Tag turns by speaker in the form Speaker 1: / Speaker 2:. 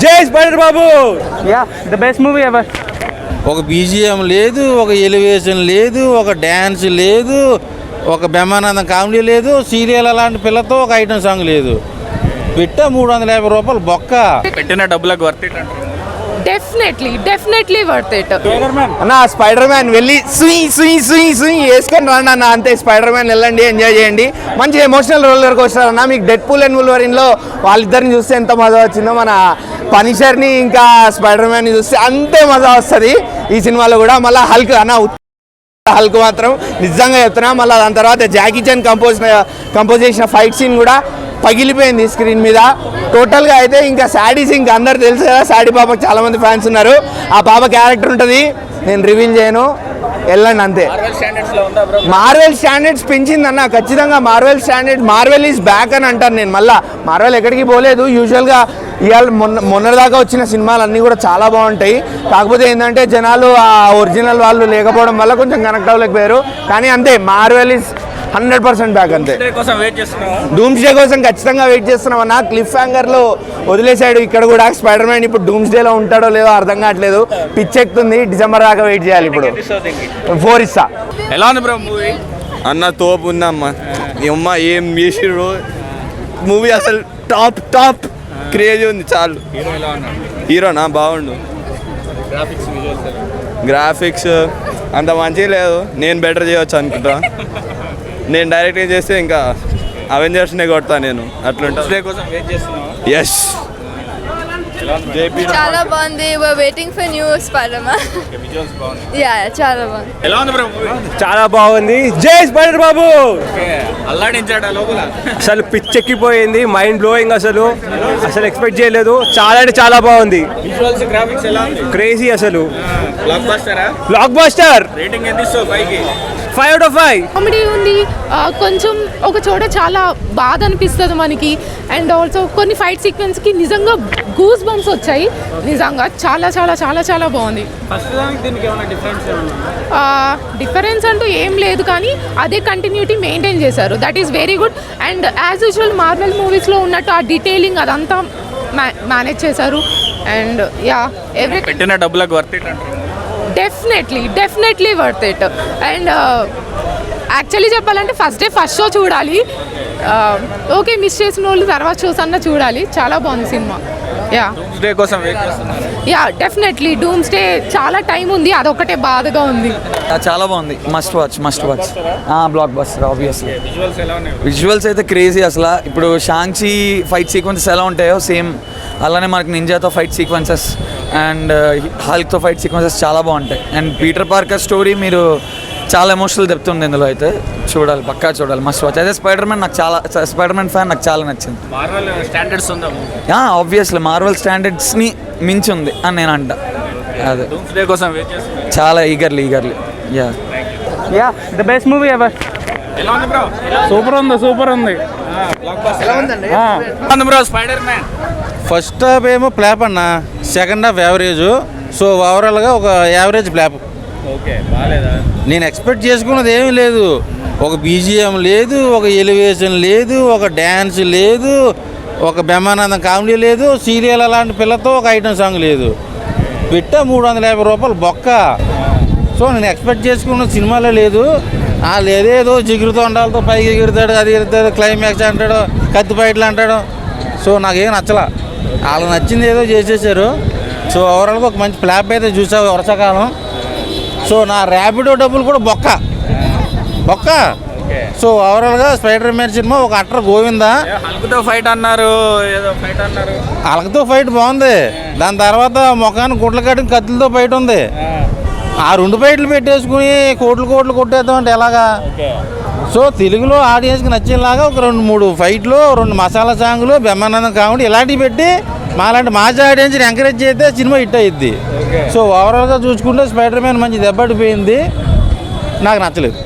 Speaker 1: జై spider Babu.
Speaker 2: Yeah the best movie ever.
Speaker 3: ఒక BGM లేదు, ఒక ఎలివేషన్ లేదు, ఒక డ్యాన్స్ లేదు, ఒక బ్రహ్మానందం కామెడీ లేదు, సీరియల్ అలాంటి పిల్లతో ఒక ఐటమ్ సాంగ్ లేదు. పెట్టా 350 రూపాయలు బొక్క.
Speaker 4: పెట్టిన డబ్బులకు వర్త్ ఇట్ అంటారు.
Speaker 5: Definitely worth it.
Speaker 1: అన్న స్పైడర్ మ్యాన్ వెళ్ళి సుయి వేసుకొని రండి అన్న, అంతే. స్పైడర్ మ్యాన్ వెళ్ళండి, ఎంజాయ్ చేయండి. మంచి ఎమోషనల్ రోలర్ కోస్టర్ అన్న. మీకు డెడ్ పూల్ అండ్ వుల్వరిన్ లో వాళ్ళిద్దరిని చూస్తే ఎంత మజా వచ్చిందో, మన పనిషర్ని ఇంకా స్పైడర్ మ్యాన్ని చూస్తే అంతే మజా వస్తుంది ఈ సినిమాలో కూడా. మళ్ళీ హల్క్ అన్న, హల్క్ మాత్రం నిజంగా చెప్తున్నా. మళ్ళీ దాని తర్వాత జాకీ చాన్ కంపోజ్ చేసిన ఫైట్ సీన్ కూడా పగిలిపోయింది స్క్రీన్ మీద టోటల్గా. అయితే ఇంకా శాడీస్ ఇంకా అందరు తెలుసు కదా, శాడీ పాపకు చాలా మంది ఫ్యాన్స్ ఉన్నారు. ఆ పాప క్యారెక్టర్ ఉంటుంది, నేను రివీల్ చేయను, వెళ్ళండి అంతే. మార్వెల్ స్టాండర్డ్స్ పెంచిందన్న ఖచ్చితంగా. మార్వెల్ ఈజ్ బ్యాక్ అని అంటాను నేను. మళ్ళీ మార్వెల్ ఎక్కడికి పోలేదు. యూజువల్గా ఇవాళ మొన్నటిదాకా వచ్చిన సినిమాలు అన్నీ కూడా చాలా బాగుంటాయి. కాకపోతే ఏంటంటే జనాలు ఆ ఒరిజినల్ వాళ్ళు లేకపోవడం వల్ల కొంచెం కనెక్ట్ అవ్వలేకపోయారు. కానీ అంతే, మార్వెల్ ఈజ్ 100% బ్యాక్ అంతే. డూమ్స్ డే కోసం ఖచ్చితంగా వెయిట్ చేస్తున్నాం అన్న. క్లిఫ్ హ్యాంగర్లో వదిలేసాడు ఇక్కడ కూడా స్పైడర్ మ్యాన్. ఇప్పుడు డూమ్స్ డేలో ఉంటాడో లేదో అర్థం కావట్లేదు, పిచ్చెక్కుతుంది. డిసెంబర్ దాకా వెయిట్ చేయాలి. ఇప్పుడు 4 ఇస్తా.
Speaker 4: ఎలా ఉంది బ్రో మూవీ?
Speaker 6: అన్న తోపు ఉందమ్మా. అమ్మ ఏం చేసిర్రు మూవీ, అసలు టాప్ క్రేజీ ఉంది చాలు. హీరోనా బాగుండు. గ్రాఫిక్స్ అంత మంచిగా లేదు, నేను బెటర్ చేయవచ్చు అనుకుంటా. నేను డైరెక్ట్గా చేస్తే ఇంకా అవెంజర్స్నే కొడతా నేను, అట్లుంటా. ఎస్
Speaker 5: చాలా బాగుంది. Waiting for new spider man. Yeah చాలా బాగుంది.
Speaker 4: ఎలా ఉంది బ్రో మూవీ?
Speaker 1: చాలా బాగుంది. జై స్పైడర్ బాబు.
Speaker 4: అల్లాడించాడా లోపల?
Speaker 1: అసలు పిచ్చెక్కిపోయింది, మైండ్ బ్లోయింగ్. అసలు ఎక్స్పెక్ట్ చేయలేదు. చాలా అంటే చాలా బాగుంది.
Speaker 4: విజువల్స్, గ్రాఫిక్స్ ఎలా ఉంది?
Speaker 1: క్రేజీ అసలు.
Speaker 4: Block
Speaker 1: buster.
Speaker 4: రేటింగ్ ఎంత ఇస్తావు? 5కి
Speaker 1: 5 out of 5.
Speaker 5: కామెడీ ఉంది. కొంచెం ఒక చోట చాలా బాధ అనిపిస్తుంది మనకి. అండ్ ఆల్సో కొన్ని ఫైట్ సీక్వెన్స్కి నిజంగా గూస్ బంప్స్ వచ్చాయి. నిజంగా చాలా చాలా చాలా చాలా బాగుంది. డిఫరెన్స్ అంటూ ఏం లేదు, కానీ అదే కంటిన్యూటీ మెయింటైన్ చేశారు. That is very good. And as usual Marvel మూవీస్లో ఉన్నట్టు ఆ డీటెయిలింగ్ అదంతా మేనేజ్ చేశారు. అండ్ యా ఎవ్రీ
Speaker 4: పెట్టిన డబ్బులకు వర్త్ ఇట్ అంటారు.
Speaker 5: Definitely worth it. And actually చెప్పాలంటే ఫస్ట్ షో చూడాలి. ఓకే, మిస్ చేసిన వాళ్ళు తర్వాత షోస్ అన్నా చూడాలి. చాలా బాగుంది సినిమా.
Speaker 4: డూమ్స్డే కోసం వెయిట్ చేస్తున్నారు.
Speaker 5: యా డెఫినెట్లీ డూమ్స్డే చాలా టైం ఉంది, అదొకటే బాధగా ఉంది.
Speaker 7: చాలా బాగుంది. Must watch. Block buster obviously.
Speaker 4: Visuals ఎలా ఉన్నాయి?
Speaker 7: విజువల్స్ అయితే క్రేజీ అసలు. ఇప్పుడు షాంగ్‌చి ఫైట్ సీక్వెన్సెస్ ఎలా ఉంటాయో సేమ్ అలానే మనకి నింజాతో ఫైట్ సీక్వెన్సెస్ అండ్ హల్క్తో ఫైట్ సీక్వెన్సెస్ చాలా బాగుంటాయి. అండ్ పీటర్ పార్కర్ స్టోరీ మీరు చాలా ఎమోషనల్ చెప్తుంది ఇందులో. అయితే చూడాలి, పక్కా చూడాలి, మస్ట్ వాచ్. అయితే స్పైడర్ మ్యాన్ ఫ్యాన్ నాకు చాలా నచ్చింది.
Speaker 4: మార్వెల్ స్టాండర్డ్స్ ఉందా?
Speaker 7: ఆబ్వియస్లీ మార్వెల్ స్టాండర్డ్స్ని మించి ఉంది అని నేను అంట. అదే
Speaker 4: డూమ్స్డే కోసం వెయిట్ చేస్తున్నారు.
Speaker 7: చాలా eagerly.
Speaker 2: Yeah the best movie ever.
Speaker 4: ఎలా ఉంది బ్రో?
Speaker 1: సూపర్ ఉంది.
Speaker 4: బ్లాక్ బస్టర్ ఎలా ఉంది bro spider man?
Speaker 3: First half ఏమో ఫ్లాప్ అన్న, సెకండ్ హాఫ్ యావరేజ్. సో ఓవరాల్గా ఒక యావరేజ్ ఫ్లాప్.
Speaker 4: ఓకే, బాగాలేదా?
Speaker 3: నేను ఎక్స్పెక్ట్ చేసుకున్నది ఏమీ లేదు. ఒక బీజిఎం లేదు, ఒక ఎలివేషన్ లేదు, ఒక డ్యాన్స్ లేదు, ఒక బ్రహ్మానందం కామెడీ లేదు, సీరియల్ అలాంటి పిల్లతో ఒక ఐటమ్ సాంగ్ లేదు. పెట్టా 350 రూపాయలు బొక్క. సో నేను ఎక్స్పెక్ట్ చేసుకున్న సినిమాలో లేదు. లేదేదో జిగురుతో ఉండాలతో పైకి ఎగురుతాడు, అది ఎగురుతాడు, క్లైమాక్స్ అంటాడు, కత్తి ఫైట్లు అంటాడు. సో నాకేం నచ్చలా. వాళ్ళకి నచ్చింది ఏదో చేసేసారు. సో ఓవరాల్గా ఒక మంచి ఫ్లాప్ అయితే చూసావు వర్షాకాలం. సో నా ర్యాపిడో డబ్బులు కూడా బొక్క. సో ఓవరాల్గా స్పైడర్ మ్యాన్ సినిమా ఒక అట్టర్ గోవిందా.
Speaker 4: హల్క్తో ఫైట్ అన్నారు, ఏదో ఫైట్ అన్నారు.
Speaker 3: హల్క్తో ఫైట్ బాగుంది. దాని తర్వాత ముఖాన్ని గుడ్ల కట్టిన కత్తులతో ఫైట్ ఉంది. ఆ 2 ఫైట్లు పెట్టేసుకుని కోట్లు కొట్టేద్దాం అంటే ఎలాగా? సో తెలుగులో ఆడియన్స్కి నచ్చేలాగా ఒక 2-3 ఫైట్లు, 2 మసాలా సాంగులు, బ్రహ్మానందం కామెడీ ఇలాంటివి పెట్టి మాలాంటి మాజీ ఆడియన్స్ని ఎంకరేజ్ చేస్తే సినిమా హిట్ అయ్యిద్ది. సో ఓవరాల్గా చూసుకుంటే స్పైడర్ మ్యాన్ మంచి దెబ్బడిపోయింది, నాకు నచ్చలేదు.